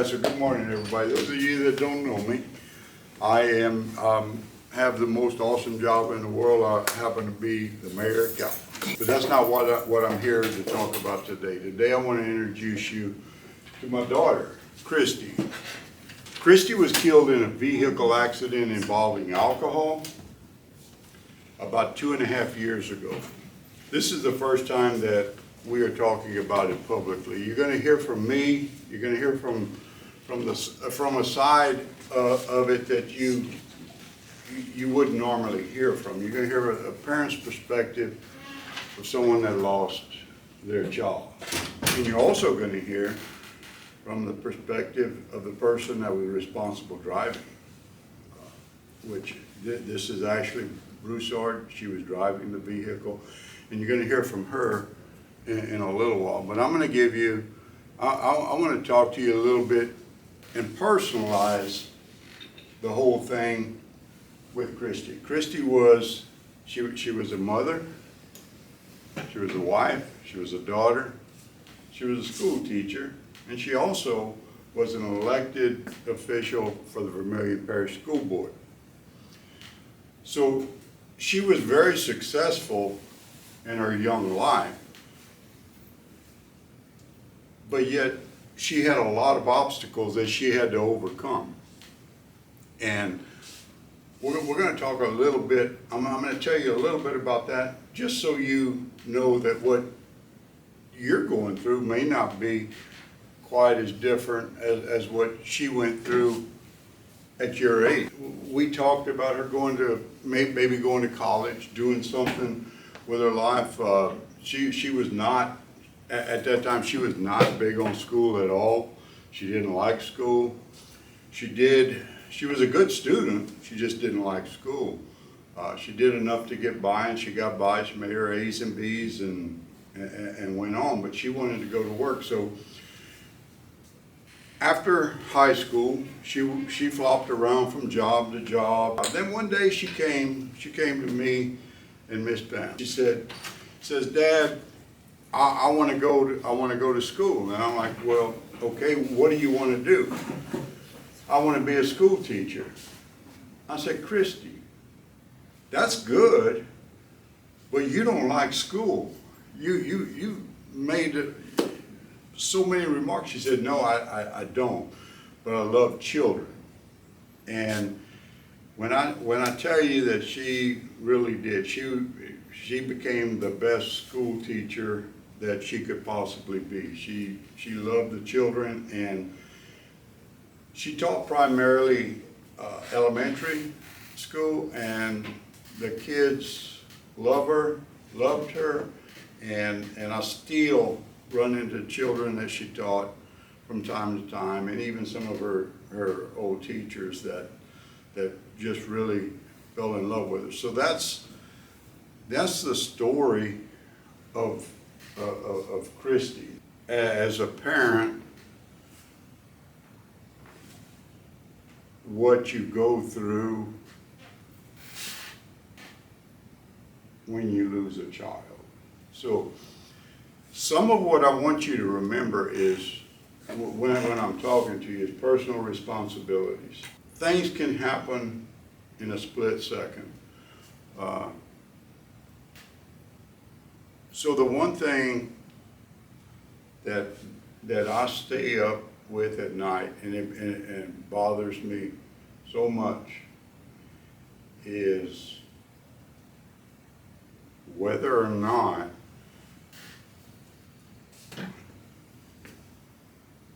So good morning, everybody. Those of you that don't know me, I have the most awesome job in the world. I happen to be the mayor of Kaplan. But that's not what I'm here to talk about today. Today I want to introduce you to my daughter, Christy. Christy was killed in a vehicle accident involving alcohol about 2.5 years ago. This is the first time that we are talking about it publicly. You're going to hear from me. You're going to hear from a side of it that you wouldn't normally hear from. You're going to hear a parent's perspective of someone that lost their child. And you're also going to hear from the perspective of the person that was responsible driving, which this is Ashley Broussard. She was driving the vehicle. And you're going to hear from her in a little while. But I'm going to give you, I want to talk to you a little bit and personalize the whole thing with Christy. Christy was, she was a mother, she was a wife, she was a daughter, she was a school teacher, and she also was an elected official for the Vermilion Parish School Board. So she was very successful in her young life, but yet she had a lot of obstacles that she had to overcome. And we're going to talk a little bit, I'm going to tell you a little bit about that, just so you know that what you're going through may not be quite as different as what she went through at your age. We talked about her going to, maybe going to college, doing something with her life. She was not, at that time, she was not big on school at all. She didn't like school. She was a good student, she just didn't like school. She did enough to get by, and she got by. She made her A's and B's and went on, but she wanted to go to work. So after high school, she flopped around from job to job. Then one day she came to me and Miss Pam. She says, Dad, I want to go to school. And I'm like, well, okay, what do you want to do? I want to be a school teacher. I said, Christy, that's good, but you don't like school. You made so many remarks. She said, no, I don't, but I love children. And when I tell you that she really did, she became the best school teacher that she could possibly be. She loved the children, and she taught primarily elementary school, and the kids loved her, and I still run into children that she taught from time to time, and even some of her old teachers that just really fell in love with her. So that's the story of Christy. As a parent, what you go through when you lose a child. So some of what I want you to remember is, when I'm talking to you, is personal responsibilities. Things can happen in a split second. So the one thing that I stay up with at night, and it bothers me so much, is whether or not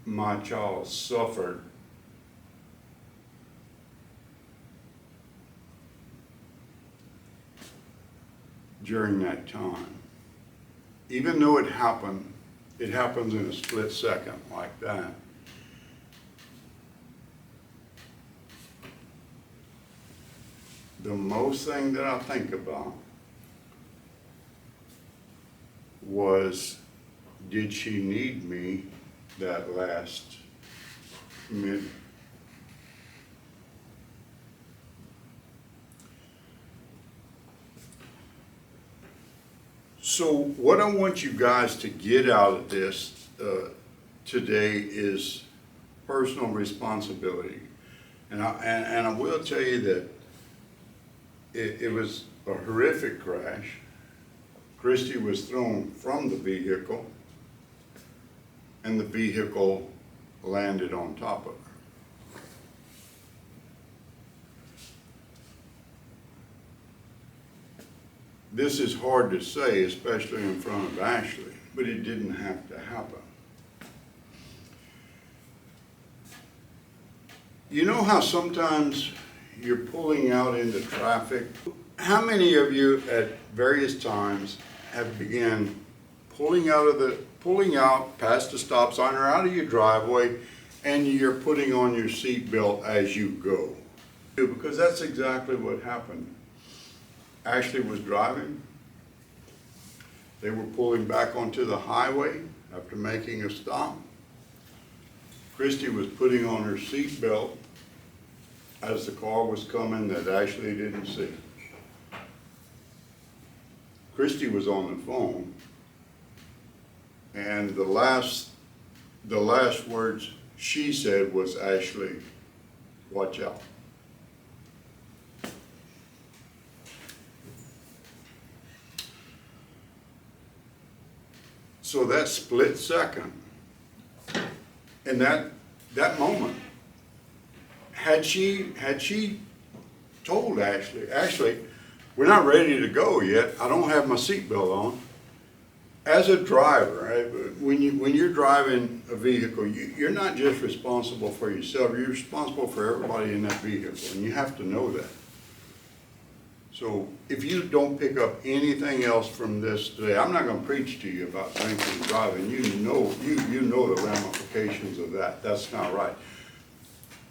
my child suffered during that time. Even though it happens in a split second like that. The most thing that I think about was, did she need me that last minute? So what I want you guys to get out of this today is personal responsibility. And I will tell you that it was a horrific crash. Christy was thrown from the vehicle, and the vehicle landed on top of her. This is hard to say, especially in front of Ashley, but it didn't have to happen. You know how sometimes you're pulling out into traffic? How many of you at various times have began pulling out past the stop sign or out of your driveway, and you're putting on your seat belt as you go? Because that's exactly what happened. Ashley was driving. They were pulling back onto the highway after making a stop. Christy was putting on her seat belt as the car was coming that Ashley didn't see. Christy was on the phone, and the last words she said was, "Ashley, watch out." So that split second, in that moment, had she told Ashley, we're not ready to go yet, I don't have my seatbelt on. As a driver, right, when you're driving a vehicle, you're not just responsible for yourself, you're responsible for everybody in that vehicle, and you have to know that. So if you don't pick up anything else from this today, I'm not going to preach to you about drinking and driving. You know the ramifications of that. That's not right.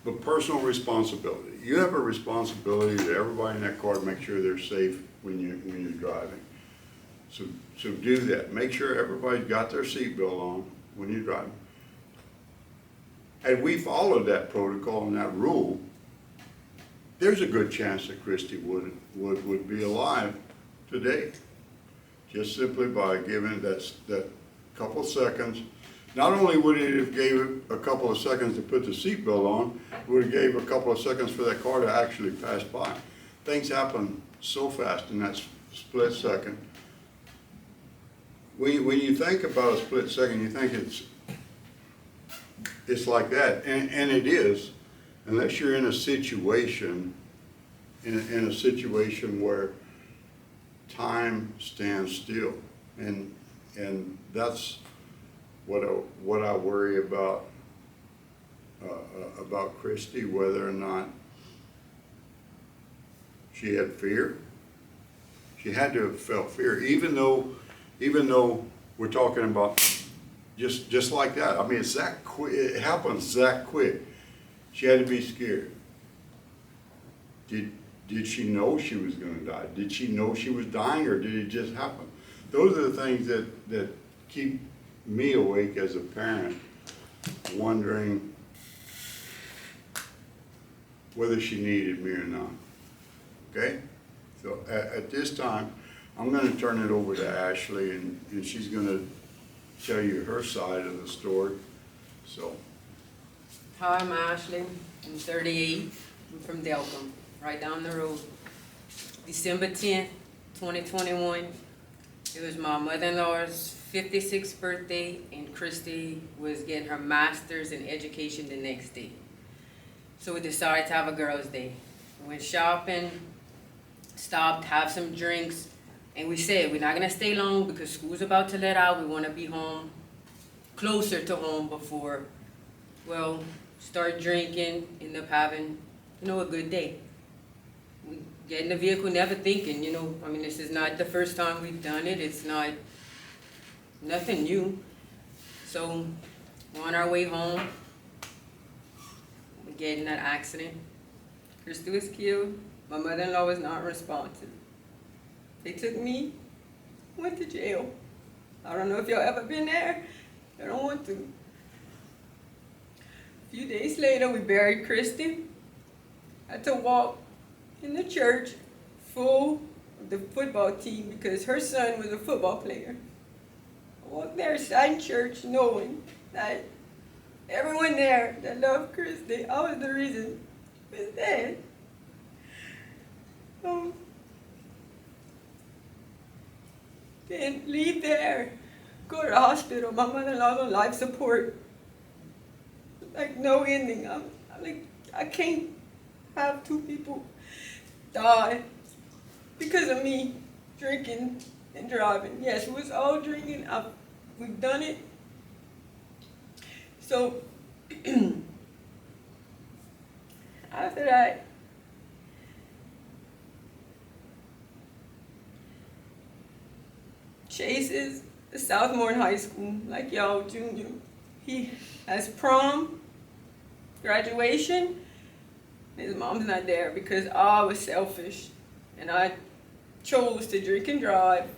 But personal responsibility. You have a responsibility to everybody in that car to make sure they're safe when you're driving. So do that. Make sure everybody's got their seatbelt on when you're driving. Had we followed that protocol and that rule, there's a good chance that Christy would be alive today, just simply by giving that couple seconds. Not only would it have gave it a couple of seconds to put the seatbelt on, it would have gave a couple of seconds for that car to actually pass by. Things happen so fast in that split second. When you think about a split second, you think it's like that, and it is. Unless you're in a situation, in a situation where time stands still, and that's what I worry about Christy, whether or not she had fear. She had to have felt fear, even though we're talking about just like that. I mean, it's that quick. It happens that quick. She had to be scared. Did she know she was going to die? Did she know she was dying, or did it just happen? Those are the things that keep me awake as a parent, wondering whether she needed me or not. Okay? So at this time, I'm going to turn it over to Ashley, and she's going to tell you her side of the story. So. Hi, I'm Ashley. I'm 38. I'm from Delcom, right down the road. December 10th, 2021. It was my mother-in-law's 56th birthday, and Christy was getting her master's in education the next day. So we decided to have a girls' day. We went shopping, stopped, have some drinks, and we said we're not gonna stay long because school's about to let out. We wanna be home, closer to home before, well, start drinking, end up having, a good day. We get in the vehicle never thinking, I mean, this is not the first time we've done it. It's not, nothing new. So, we're on our way home. We get in that accident. Christy was killed. My mother-in-law was not responsive. They took me, went to jail. I don't know if y'all ever been there. I don't want to. A few days later, we buried Christy. I had to walk in the church full of the football team because her son was a football player. I walked there inside church knowing that everyone there that loved Christy, I was the reason he was dead. Then leave there, go to the hospital. My mother-in-law's on life support. Like no ending. I'm like, I can't have two people die because of me drinking and driving. Yes, it was all drinking. We've done it. So after that, Chase is a sophomore in high school, like y'all, junior. He has prom, graduation. His mom's not there because I was selfish and I chose to drink and drive,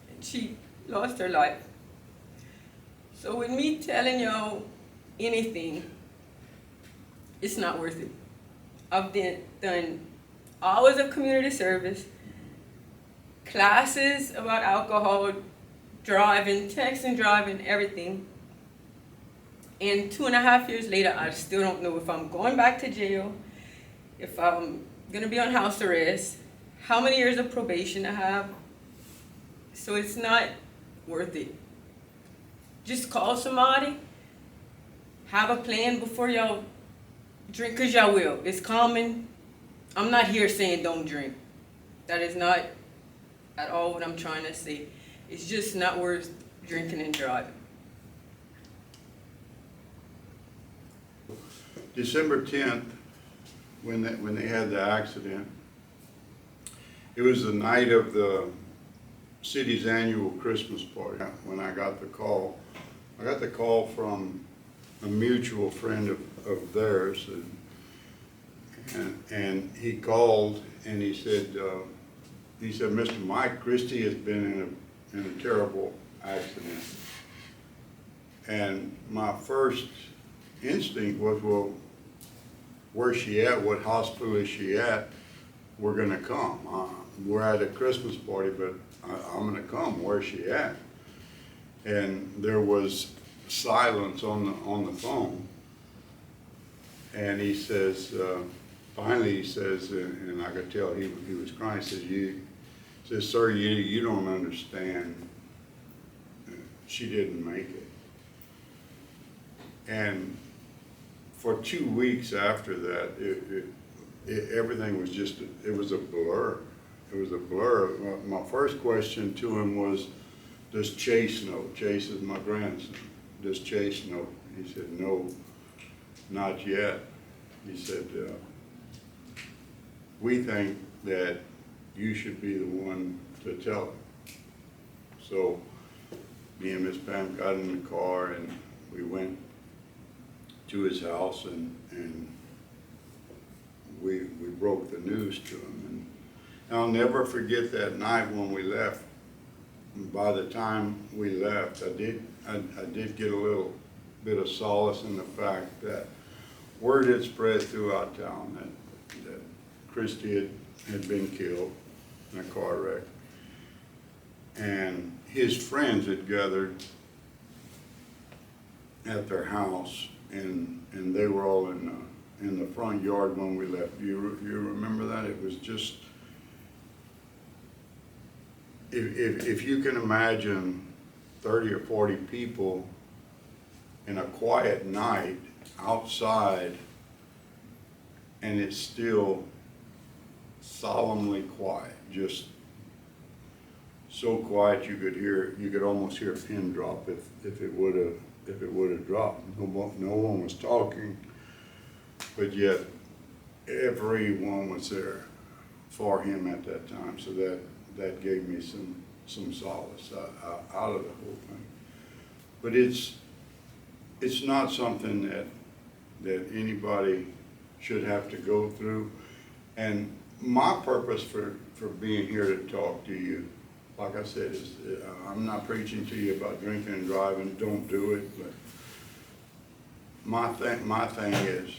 and she lost her life. So with me telling y'all anything, it's not worth it. I've done hours of community service, classes about alcohol, driving, texting, driving, everything. And 2.5 years later, I still don't know if I'm going back to jail, if I'm gonna be on house arrest, how many years of probation I have. So it's not worth it. Just call somebody, have a plan before y'all drink, cause y'all will. It's common. I'm not here saying don't drink. That is not at all what I'm trying to say. It's just not worth drinking and driving. December 10th, when they had the accident, it was the night of the city's annual Christmas party. When I got the call from a mutual friend of theirs, and he called and he said, Mr. Mike, Christie has been in a terrible accident. And my first instinct was, well, where's she at? What hospital is she at? We're gonna come. We're at a Christmas party, but I'm gonna come. Where's she at? And there was silence on the phone. And he says, finally he says, and I could tell he was crying. He says, sir, you don't understand. She didn't make it. And for 2 weeks after that, everything was just, it was a blur. It was a blur. My first question to him was, does Chase know? Chase is my grandson. Does Chase know? He said, no, not yet. He said, we think that you should be the one to tell her. So me and Miss Pam got in the car and we went to his house and we broke the news to him. And I'll never forget that night when we left. By the time we left, I did get a little bit of solace in the fact that word had spread throughout town that Christie had been killed in a car wreck. And his friends had gathered at their house, and they were all in the front yard when we left. You remember that? It was just, if you can imagine 30 or 40 people in a quiet night outside, and it's still solemnly quiet, just so quiet you could almost hear a pin drop if it would have dropped. No one was talking, but yet everyone was there for him at that time. So that gave me some solace out of the whole thing. But it's not something that anybody should have to go through. And my purpose for being here to talk to you, like I said, is I'm not preaching to you about drinking and driving. Don't do it. But my thing is,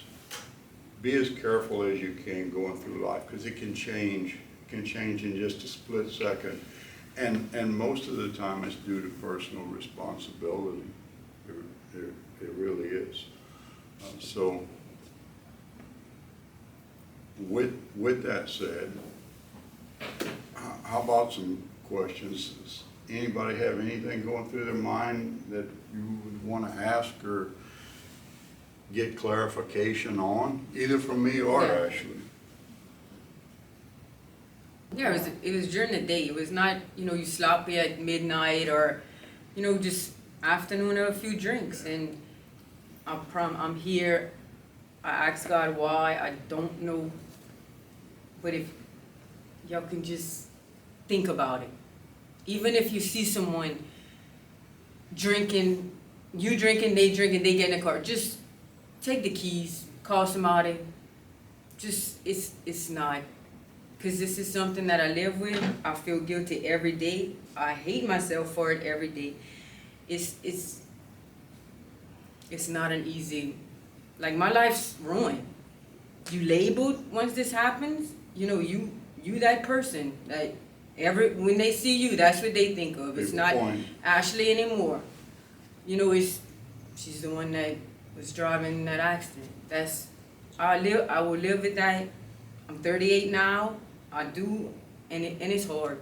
be as careful as you can going through life, because it can change. It can change in just a split second, and most of the time it's due to personal responsibility. It really is. So, with that said, how about some questions? Does anybody have anything going through their mind that you would want to ask or get clarification on, either from me or Yeah. Ashley? Yeah, it was during the day. It was not, you sloppy at midnight or, just afternoon or a few drinks. And I'm here. I asked God why. I don't know. But if y'all can just think about it. Even if you see someone drinking, you drinking, they get in the car, just take the keys, call somebody. Just, it's not. Because this is something that I live with. I feel guilty every day. I hate myself for it every day. It's not an easy, like my life's ruined. You labeled once this happens, you that person that when they see you, that's what they think of. It's not Ashley anymore. She's the one that was driving that accident. I will live with that. I'm 38 now. I do, and it's hard.